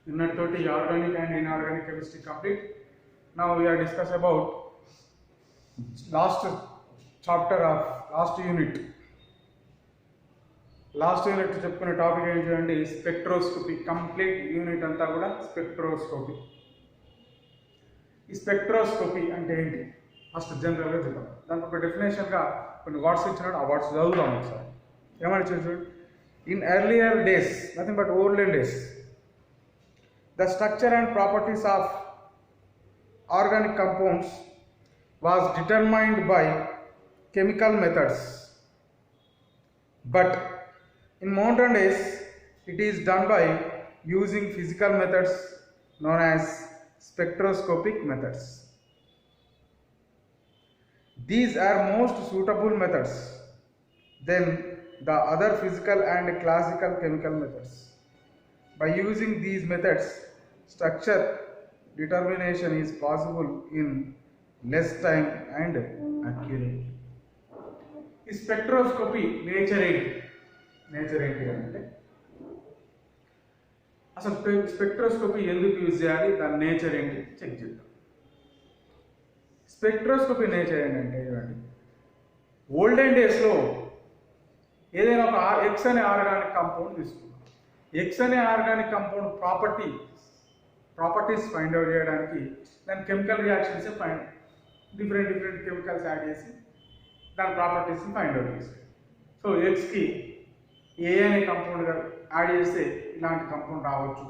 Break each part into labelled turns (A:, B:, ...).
A: Toti organic and inorganic chemistry complete. Now we are discuss about last chapter of last unit. Last unit చెప్పుకునే topic ఏంటి అంటే spectroscopy. Complete unit అంతా కూడా spectroscopy. ఈ spectroscopy అంటే ఏంటి ఫస్ట్ జనరల్గా చూద్దాం. దానికి ఒక డెఫినేషన్గా కొన్ని వర్డ్స్ ఇచ్చినాడు, ఆ వర్డ్స్ చదువుదాం ఒకసారి. ఏమని చూడండి. In earlier days, nothing but olden days, the structure and properties of organic compounds was determined by chemical methods, but in modern days it is done by using physical methods known as spectroscopic methods. These are most suitable methods than the other physical and classical chemical methods. By using these methods, structure determination is possible in less time and accurate. ఈ spectroscopy nature ఏంటి అంటే అసలు spectroscopy ఎందుకు use చేయాలి, దాని nature ఏంటి check చేద్దాం. Spectroscopy nature ఏంటంటే ఇవ్వండి, ఓల్డెన్ డేస్లో ఏదైనా ఒక ఎక్స్ అనే ఆర్గానిక్ కాంపౌండ్ తీసుకున్నాం. ఎక్స్ అనే organic compound properties find out చేయడానికి దాని chemical reactions different chemicals add చేసి దాని ప్రాపర్టీస్ని ఫైండ్ అవుట్ చేస్తాయి. సో ఎక్స్కి ఏ అనే కాంపౌండ్ యాడ్ చేస్తే ఇలాంటి కాంపౌండ్ రావచ్చు,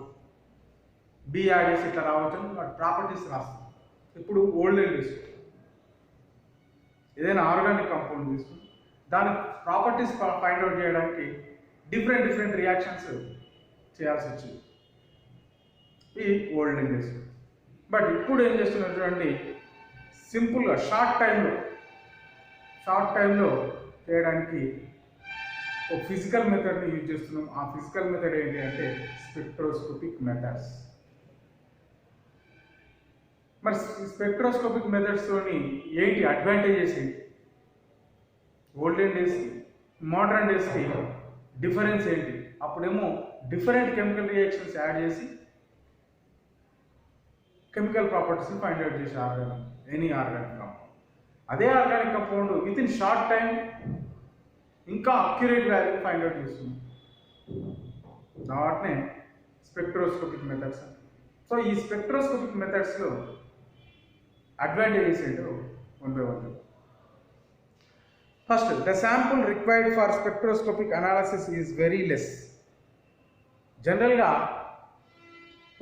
A: బి యాడ్ చేసి ఇట్లా రావచ్చు అని వాటి ప్రాపర్టీస్ రాస్తాం. ఇప్పుడు ఓల్డెన్ డేస్ ఏదైనా ఆర్గానిక్ కాంపౌండ్ తీసుకుని దాని ప్రాపర్టీస్ ఫైండ్ అవుట్ చేయడానికి డిఫరెంట్ రియాక్షన్స్ చేయాల్సి వచ్చింది ఈ ఓల్డెన్ డేస్. బట్ ఇప్పుడు ఏం చేస్తున్నారు చూడండి, సింపుల్గా షార్ట్ టైంలో చేయడానికి ఒక ఫిజికల్ మెథడ్ని యూజ్ చేస్తున్నాం. ఆ ఫిజికల్ మెథడ్ ఏంటి అంటే స్పెక్ట్రోస్కోపిక్ మెథడ్స్. మరి స్పెక్ట్రోస్కోపిక్ మెథడ్స్తోని ఏంటి అడ్వాంటేజెస్ ఏంటి, ఓల్డెన్ డేస్కి మోడర్న్ డేస్కి డిఫరెన్స్ ఏంటి? అప్పుడేమో డిఫరెంట్ కెమికల్ రియాక్షన్స్ యాడ్ చేసి కెమికల్ ప్రాపర్టీస్ని ఫైండ్ అవుట్ చేసే ఎనీ ఆర్గానిక్ కాంపౌండ్. అదే organic compound with in short time ఇంకా అక్యురేట్ వాల్యూ ఫైండ్ అవుట్ చేస్తుంది. వాటినే స్పెక్ట్రోస్కోపిక్ మెథడ్స్ అంటే. సో ఈ స్పెక్ట్రోస్కోపిక్ మెథడ్స్లో అడ్వాంటేజెస్ ఏంటో one by one. First, the sample required for spectroscopic analysis is very less. జనరల్గా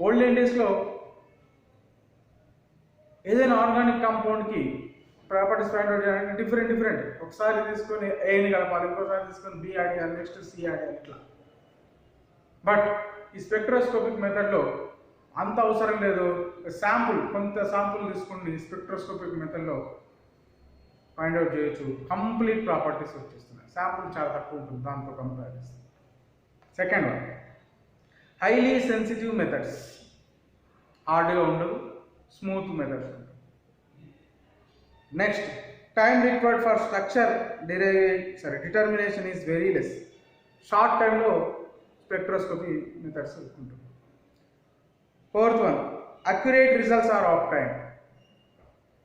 A: olden డేస్లో ఏదైనా ఆర్గానిక్ కాంపౌండ్కి ప్రాపర్టీస్ ఫైండ్ అవుట్ చేయడానికి డిఫరెంట్ ఒకసారి తీసుకొని ఏని కలపాలి, ఇంకోసారి తీసుకొని బి యాడ్ చేయాలి, నెక్స్ట్ సి యాడ్ చేయాలి ఇట్లా. బట్ ఈ స్పెక్ట్రోస్కోపిక్ మెథడ్లో అంత అవసరం లేదు. కొంత శాంపుల్ తీసుకుని స్పెక్ట్రోస్కోపిక్ మెథడ్లో ఫైండ్ అవుట్ చేయొచ్చు, కంప్లీట్ ప్రాపర్టీస్ వచ్చేస్తున్నాయి. శాంపుల్ చాలా తక్కువ ఉంటుంది దాంతో కంపేర్ చేస్తే. Second one, highly sensitive methods. హార్డ్గా ఉండదు, స్మూత్ మెథడ్స్ ఉంటుంది. Next, time required for structure determination is very less. Short టైంలో స్పెక్ట్రోస్కోపీ మెథడ్స్ ఉంటుంది. Fourth one, accurate results are of time.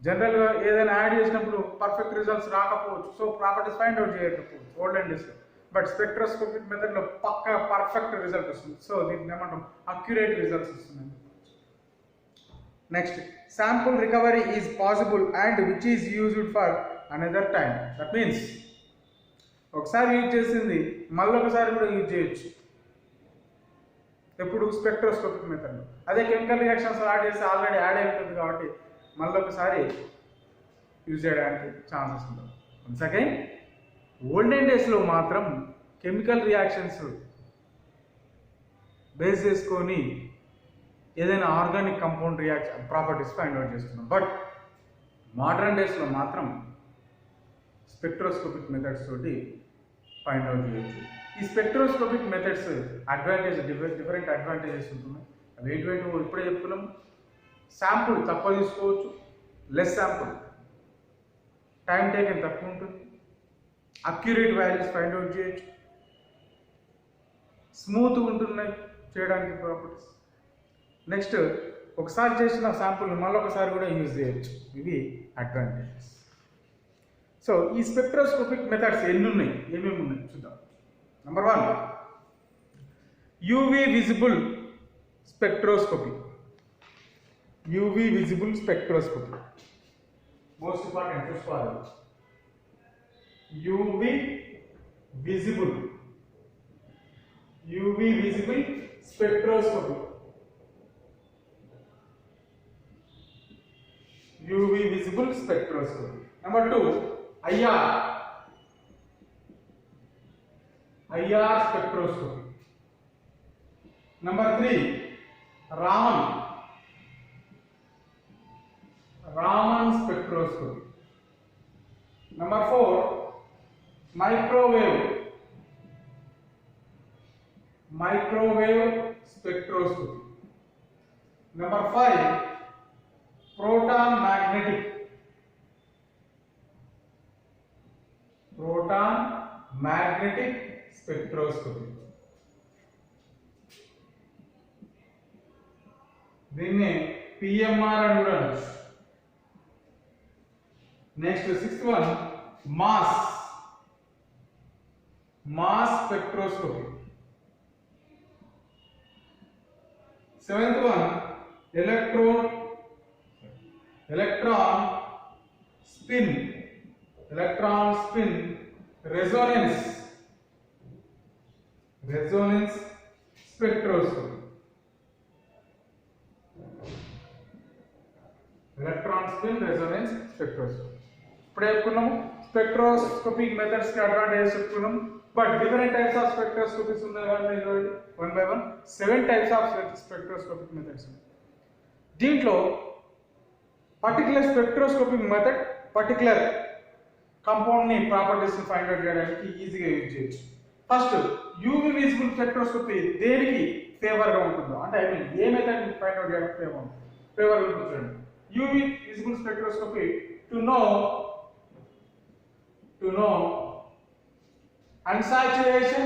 A: జనరల్గా ఏదైనా యాడ్ చేసినప్పుడు పర్ఫెక్ట్ రిజల్ట్స్ రాకపోవచ్చు, సో ప్రాపర్టీస్ ఫైండ్ అవుట్ చేయకపోవచ్చు ఓల్డెన్ డేస్లో. బట్ స్పెక్ట్రోస్కోపిక్ మెథడ్లో పక్కా పర్ఫెక్ట్ రిజల్ట్ వస్తుంది. సో దీన్ని ఏమంటాం, అక్యురేట్ రిజల్ట్స్ వస్తుంది. Next, sample recovery is possible and which is used for another time. That means ఒకసారి యూజ్ చేసింది మళ్ళీ ఒకసారి కూడా యూజ్ చేయొచ్చు. ఎప్పుడు స్పెక్ట్రోస్కోపిక్ మెథడ్లో. అదే కెమికల్ రియాక్షన్స్ యాడ్ చేసి ఆల్రెడీ యాడ్ అయిపోతుంది కాబట్టి మళ్ళీ ఒకసారి యూజ్ చేయడానికి ఛాన్సెస్ ఉంటుంది. వన్స్ అగైన్ ఓల్డెన్ డేస్లో మాత్రం కెమికల్ రియాక్షన్స్ బేస్ చేసుకొని ఏదైనా organic compound properties find out చేస్తున్నాం. బట్ మోడర్న్ డేస్లో మాత్రం స్పెక్ట్రోస్కోపిక్ మెథడ్స్ తోటి ఫైండ్ అవుట్ చేయొచ్చు. ఈ స్పెక్ట్రోస్కోపిక్ మెథడ్స్ డిఫరెంట్ అడ్వాంటేజెస్ ఉంటున్నాయి. అవి ఏంటంటే ఇప్పుడే చెప్తున్నాం. శాంపుల్ తక్కువ తీసుకోవచ్చు, లెస్ శాంపుల్, టైం టేకన్ తక్కువ ఉంటుంది, అక్యురేట్ వాల్యూస్ ఫైండ్ అవుట్ చేయొచ్చు, స్మూత్ ఉంటున్నాయి చేయడానికి ప్రాపర్టీస్. నెక్స్ట్ ఒకసారి చేసిన శాంపుల్ని మళ్ళొకసారి కూడా యూజ్ చేయొచ్చు. ఇవి అడ్వాంటేజెస్. సో ఈ స్పెక్ట్రోస్కోపిక్ మెథడ్స్ ఏమేమి ఉన్నాయి చూద్దాం. Number 1, UV visible spectroscopy. UV visible spectroscopy most important, చూసుకోవాలి. UV visible spectroscopy. UV visible spectroscopy. Number 2, IR spectroscopy. Number 3, Raman spectroscopy. Number 4, microwave spectroscopy. Number 5, proton magnetic spectroscopy. దీన్ని PMR అని కూడా అనొచ్చు. Next 6th one, mass spectroscopy. 7th one, electron spin resonance spectroscopy. Electron spin resonance spectroscopy. ఇప్పుడు చెప్పుకున్నాము spectroscopic methods కి advantages చెప్పుకున్నాం. But different types of స్పెక్ట్రోస్కోపీస్ ఉన్నాయి కదా, 1 by 1 7 types of spectroscopic methods ఉన్నాయి. దీంట్లో particular spectroscopic method particular compound ని properties ని ఫైండ్ అవుట్ చేయడానికి ఈజీగా యూజ్ చేయొచ్చు. ఫస్ట్ యూవీ విజిబుల్ స్పెక్ట్రోస్కోపీ దేనికి ఫేవర్ గా ఉంటుందో, అంటే ఐ మీన్ ఏ మెథడ్ ని ఫైండ్ అవుట్ చేయడానికి ఫేవర్ గా ఉంటుంది. UV visible spectroscopy to know unsaturation,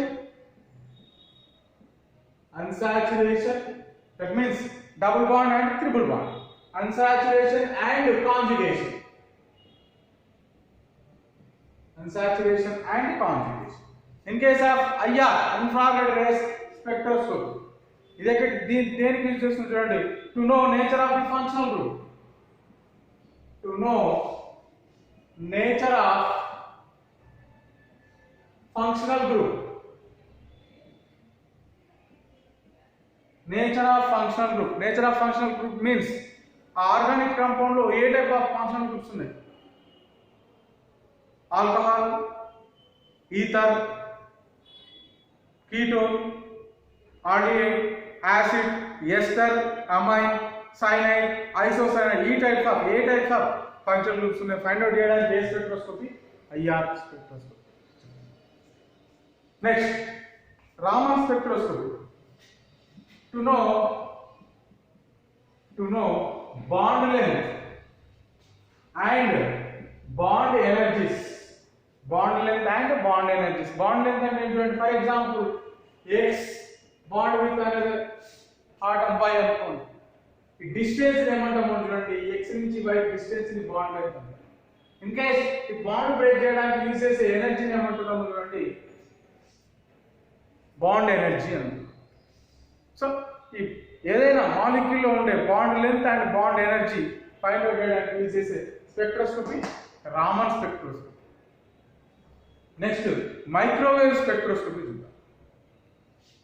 A: that means double bond and triple bond, unsaturation and conjugation. In case of IR, infrared rays spectroscopy, ఇదైతే దేనికి use చేస్తుంది చూడండి, to know nature of the functional group, nature of functional group means organic compound లో ఏ type of functional groups ఉన్నాయి. Alcohol, ether, ketone, aldehyde, acid, ester, amine, cyanide, isocyanide, ఈ types of functional groups ఉన్నాయి. Find out చేయడానికి ఏ spectroscopy? IR spectroscopy. Next, Raman spectroscopy. To know bond length and bond energies. Bond length and means, for example, X bond with another atom Y అనుకోండి. ఈ distance ఏమంటాము చూడండి, X నుంచి Y distance ని bond length అంటారు. In case ఈ bond break చేయడానికి use చేసే ఎనర్జీని ఏమంటున్నాము చూడండి, బాండ్ ఎనర్జీ అని. సో ఈ ఏదైనా మాలిక్యూల్లో ఉండే bond length and bond energy find out చేయడానికి యూజ్ చేసే spectroscopy Raman spectroscopy. Next microwave spectroscopy చూద్దాం.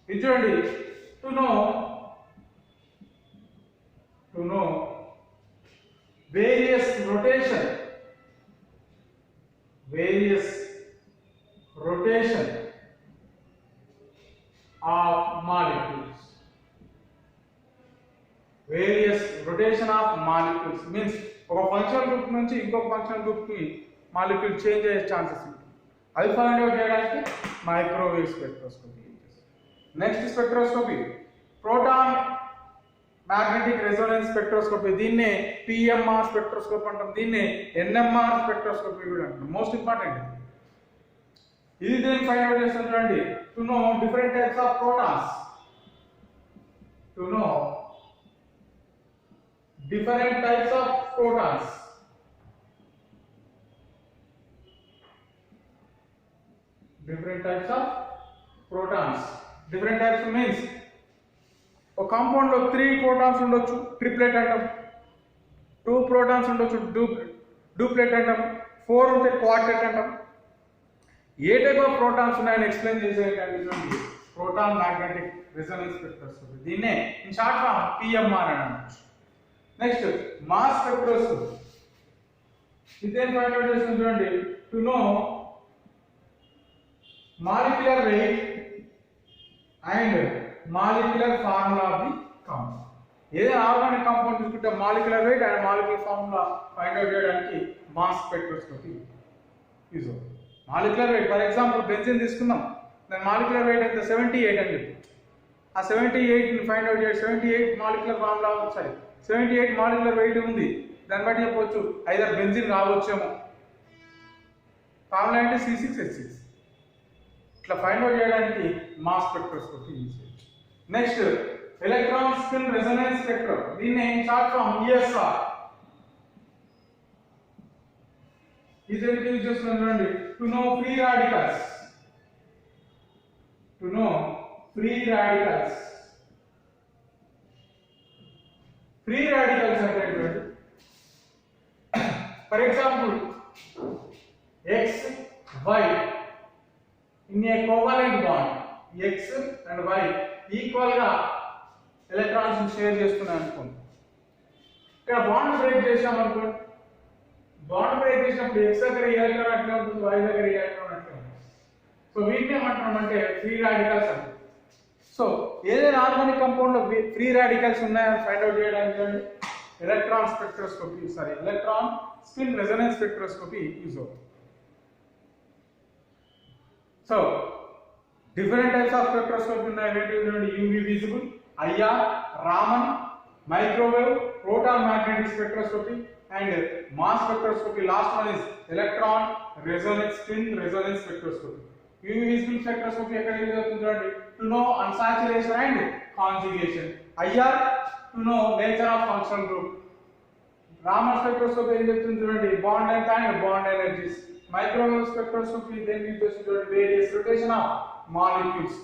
A: ఇది చూడండి, to know various rotation of molecules. Means ఒక ఫంక్షనల్ గ్రూప్ నుంచి ఇంకొక ఫంక్షనల్ గ్రూప్ కి మాలిక్యూల్ చేంజ్ అయ్యే ఛాన్సెస్ ఉంటుంది. అది ఫైండ్ అవుట్ చేయడానికి microwave spectroscopy. Next spectroscopy proton magnetic resonance spectroscopy. దీన్నే PMR స్పెక్ట్రోస్కోపీ అంటాం, దీన్నే NMR స్పెక్ట్రోస్కోపీ కూడా అంటాం. మోస్ట్ ఇంపార్టెంట్ ఇది దేని ఫైండ్ అవుట్ చేస్తాం చూడండి, to know different types of protons. different types of protons. Different types of protons. Different types means ఒక కాంపౌండ్ లో 3 ప్రోటాన్స్ ఉండొచ్చు, ట్రిప్లెట్ అంటాం. 2 ప్రోటాన్స్ ఉండొచ్చు, డూప్లెట్ అంటాం. 4 ఉంటే క్వార్టెట్ అంటాం. ఏ టైప్ ఆఫ్ ప్రోటాన్స్ ఉన్నాయని ఎక్స్ప్లెయిన్ చేసేటువంటి ప్రోటాన్ మ్యాగ్నెటిక్ రెసొనెన్స్ స్పెక్ట్రోస్కోపీ. దీన్నే ఇన్ షార్ట్ ఫామ్ పిఎంఆర్ అని అనొచ్చు. Next mass spectroscopy. ఇదేం ఫైండ్ అవుట్ చేస్తుంది చూడండి. To no molecular weight and molecular formula of the compound. ఏదైనా ఆర్గానిక్ కాంపౌండ్ తీసుకుంటే molecular weight and molecular formula find out చేయడానికి mass spectroscopy use అవుతుంది. Molecular weight for example benzene తీసుకుందాం. దాని molecular weight అయితే 78 అని చెప్పి ఆ 78ని ఫైండ్ అవుట్ చేయాలి. 78 molecular formula sorry 78 molecular weight ఉంది. దాన్ని బట్టి చెప్పవచ్చు ఐదర్ బెంజిన్ రావచ్చేమో. ఫార్ములా ఏంటి C6H6. ఇట్లా ఫైండ్ అవుట్ చేయడానికి మాస్ స్పెక్ట్రోస్కోపీ యూజ్ చేయొచ్చు. Next electron spin resonance spectrum. దీన్ని షార్ట్ ఫామ్ ESR. ఇది ఎందుకు యూజ్ చేస్తున్నాం చూడండి. To no free radicals. To know free radicals. Free radicals అంటే ఏంటంటే for example X Y in a covalent bond, X and Y equal గా electrons share చేస్తున్నాయి అనుకోండి. ఇక్కడ బాండ్ బ్రేక్ చేసాం అనుకోండి. బాండ్ బ్రేక్ చేసినప్పుడు X దగ్గర ఈ ఎలక్ట్రాన్ అట్లా ఉంటుంది, Y దగ్గర ఈ ఎలక్ట్రాన్ అట్లా ఉంటుంది. సో వీటిని ఏమంటున్నామంటే ఫ్రీ రాడికల్స్ అంటారు. సో ఏదైనా ఆర్గానిక్ కాంపౌండ్ లో ఫ్రీ రాడికల్స్ ఉన్నాయని ఫైండ్ అవుట్ చేయడానికి electron spectroscopy electron spin resonance spectroscopy use అవుతుంది. So different types of spectroscopy ఉన్నాయి. UV visible, IR, Raman, microwave, proton magnetic spectroscopy and mass spectroscopy. Last one is electron resonance spin resonance spectroscopy. UV visible spectroscopy ఎక్కడ use అవుతుంది చూడండి. To know unsaturation and conjugation. IR to know nature of functional group. Raman spectroscopy ఏం చెప్తుంది చూడండి. Bond length and bond energies. Microwave spectroscopy దేని use చేస్తుంది చూడండి. Various rotation of molecules.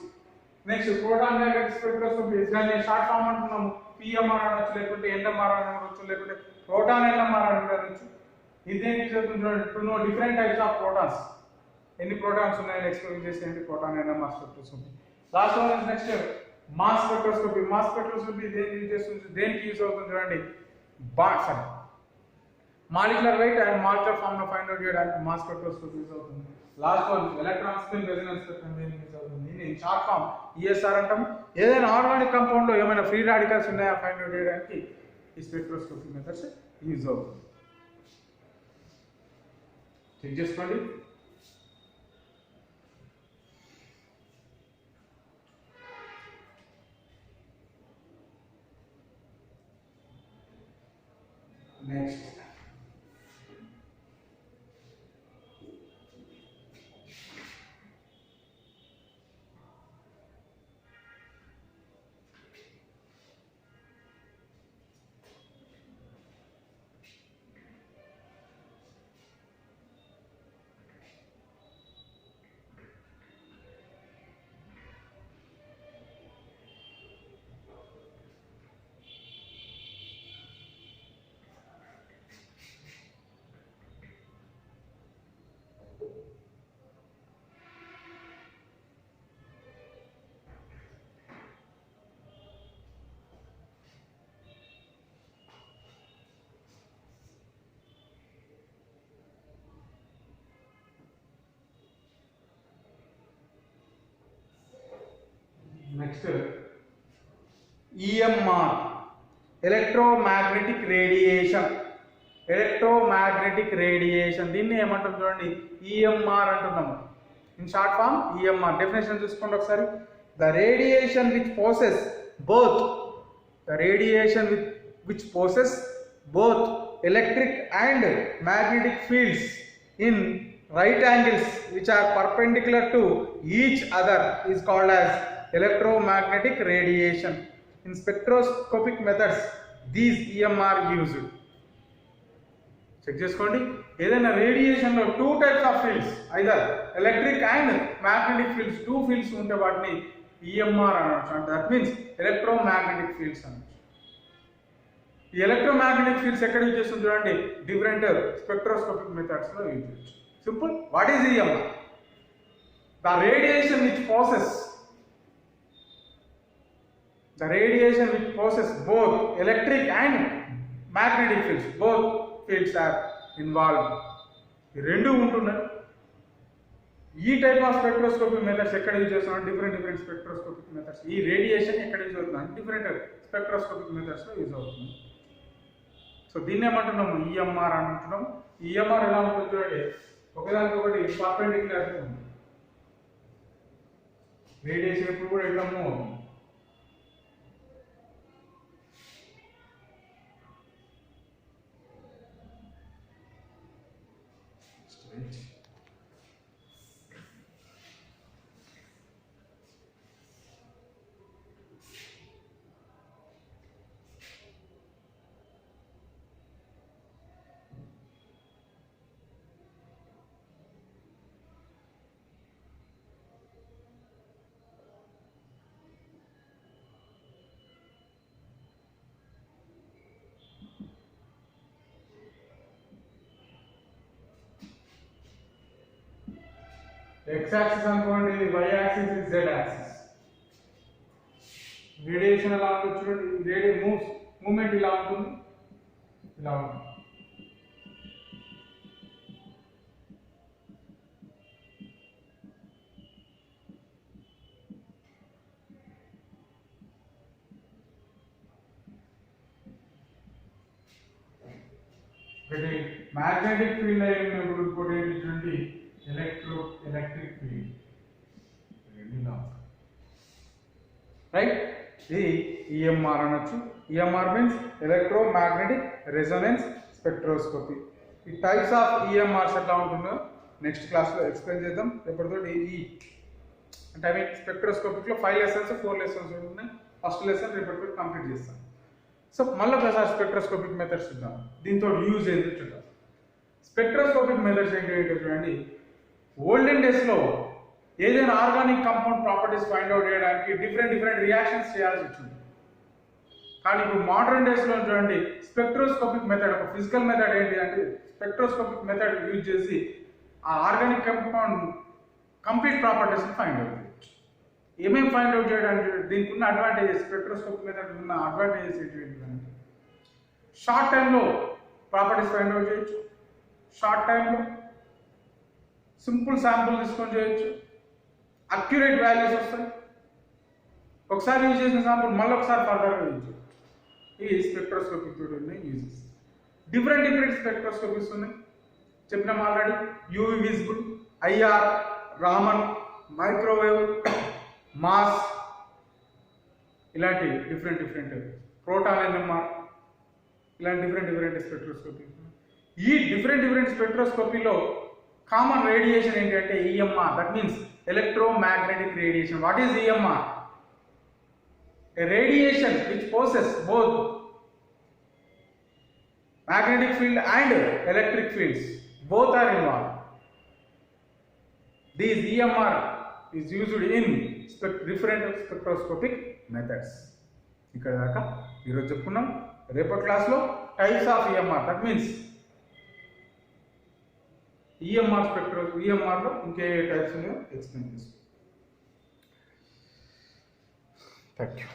A: Next proton magnetic spectroscopy దాన్ని షార్ట్ ఫామ్ అంటున్నాము. PMR అనొచ్చు, లేకుంటే NMR అనొచ్చు, లేకుంటే ప్రోటాన్ NMR అనొచ్చు. ఇదేం యూజ్ అవుతుంది చూడండి. To know different types of protons. ఎన్ని ప్రోటాన్స్ ఉన్నాయని ఎక్స్ప్లెయిన్ చేసేది proton NMR spectroscopy. Last one next mass spectroscopy. Mass spectroscopy దేనికి యూజ్ చేస్తుంది, దేనికి యూజ్ అవుతుంది చూడండి. Molecular weight and molecular formula find out చేయడానికి మాస్ స్పెక్ట్రోస్కోపీ యూజ్ అవుతుంది. Last one electron spin resonance spectrum దేనికి యూజ్ అవుతుంది. దీన్ని షార్ట్ ఫామ్ ESR అంటాం. ఏదైనా ఆర్గానిక్ కాంపౌండ్ లో ఏమైనా ఫ్రీ రాడికల్స్ ఉన్నాయా ఫైండ్ అవుట్ చేయడానికి ఈ స్పెక్ట్రోస్కోపీ మెథడ్స్ యూజ్ అవుతుంది. చెక్ చేసుకోండి. Next next EMR electromagnetic radiation. Electromagnetic radiation దీన్ని ఏమంటాం చూడండి. EMR అంటున్నాము. In short form EMR. Definition చూసుకోండి ఒకసారి. The radiation which possesses both both electric and magnetic fields in right angles which are perpendicular to each other is called as electromagnetic radiation. In spectroscopic methods, these EMR used. Check చేసుకోండి. ఏదైనా radiation లో 2 types of fields, either electric and magnetic fields, 2 fields ఉంటే వాటిని EMR అనొచ్చు. అంటే that means electromagnetic fields అనొచ్చు. ఈ electromagnetic fields ఎక్కడ యూజ్ చేస్తుంది చూడండి, డిఫరెంట్ స్పెక్ట్రోస్కోపిక్ మెథడ్స్ లో యూజ్ చేయొచ్చు. Simple. What is EMR? The radiation which possess both electric and magnetic fields, both fields are involved. ఈ రెండు ఉంటున్నాయి. ఈ టైప్ ఆఫ్ స్పెక్ట్రోస్కోపిక్ మెథడ్స్ ఎక్కడ యూజ్ చేస్తున్నాం? Different spectroscopic methods. ఈ రేడియేషన్ ఎక్కడ యూజ్ అవుతుంది? డిఫరెంట్ స్పెక్ట్రోస్కోపిక్ మెథడ్స్ లో యూజ్ అవుతుంది. సో దీన్ని ఏమంటున్నాము? ఈఎంఆర్ అంటున్నాము. ఈఎంఆర్ ఎలా ఉంటుంది చూడండి, ఒకదానికొకటి పర్పెండిక్యులర్ ఉంది. రేడియేషన్ ఎప్పుడు కూడా ఎట్లా మూవ్ అవుతుంది. X axis అనుకోండి, y axis is z axis. Radiation ఎలా ఉంటుంది చూడండి, మూవ్మెంట్ ఇలా ఉంటుంది, ఇలా ఉంటుంది. ఒకటి మ్యాగ్నెటిక్ ఫీల్డ్ అయి ఉన్నప్పుడు ఇంకోటి ఏంటంటే ఎలక్ట్రిక్ ఫీల్డ్. రైట్. ఇది ఈఎంఆర్ అనొచ్చు. EMR means electromagnetic resonance spectroscopy. ఈ టైప్స్ ఆఫ్ ఈఎంఆర్స్ ఎట్లా ఉంటుందో నెక్స్ట్ క్లాస్లో ఎక్స్ప్లెయిన్ చేద్దాం. రేపటితో అంటే ఐ మీన్ స్పెక్ట్రోస్కోపిక్లో 5 lessons 4 lessons ఉన్నాయి. ఫస్ట్ లెసన్ రేపటితో కంప్లీట్ చేస్తాం. సో మళ్ళీ ఒకసారి స్పెక్ట్రోస్కోపిక్ మెథడ్స్ చూద్దాం. దీంతో యూజ్ ఏంటో చూద్దాం. స్పెక్ట్రోస్కోపిక్ మెథడ్స్ ఏంటో చూడండి. ఓల్డెన్ డేస్లో ఏదైనా organic compound properties find out చేయడానికి డిఫరెంట్ రియాక్షన్స్ చేయాల్సి వచ్చింది. కానీ ఇప్పుడు మోడర్న్ డేస్లో చూడండి, స్పెక్ట్రోస్కోపిక్ మెథడ్, ఒక ఫిజికల్ మెథడ్ ఏంటి అంటే స్పెక్ట్రోస్కోపిక్ మెథడ్ యూజ్ చేసి ఆ ఆర్గానిక్ కాంపౌండ్ కంప్లీట్ ప్రాపర్టీస్ని ఫైండ్ అవుట్ చేయొచ్చు. ఏమేమి ఫైండ్ అవుట్ చేయడానికి దీనికి ఉన్న అడ్వాంటేజెస్, స్పెక్ట్రోస్కోపిక్ మెథడ్ ఉన్న అడ్వాంటేజెస్ ఏంటంటే షార్ట్ టైంలో ప్రాపర్టీస్ ఫైండ్ అవుట్ చేయొచ్చు. షార్ట్ టైంలో సింపుల్ శాంపుల్ తీసుకొని చేయొచ్చు. అక్యురేట్ వాల్యూస్ వస్తాయి. ఒకసారి యూజ్ చేసిన శాంపుల్ మళ్ళీ ఒకసారి ఫర్దర్గా యూజ్ చేయొచ్చు. ఈ స్పెక్ట్రోస్కోపిక్ ఉన్నాయి యూజెస్. డిఫరెంట్ స్పెక్ట్రోస్కోపిక్స్ ఉన్నాయి. చెప్పినాం already. UV visible, IR, Raman, microwave, mass, ఇలాంటి డిఫరెంట్ ప్రోటాన్ ఎన్ఎంఆర్, ఇలాంటి డిఫరెంట్ స్పెక్ట్రోస్కోపీ. ఈ డిఫరెంట్ స్పెక్ట్రోస్కోపీలో కామన్ రేడియేషన్ ఏంటంటే EMR. That means electromagnetic radiation. What is EMR? A radiation which possesses both magnetic field and electric fields, both are involved. This EMR is used in different spectroscopic methods. ఇక్కడ దాకా ఈరోజు చెప్పుకున్నాం. రేపటి క్లాస్లో types of EMR, that means ఈఎంఆర్లో ఇంకే types ఉన్నాయో explain చేస్తాం. Thank you.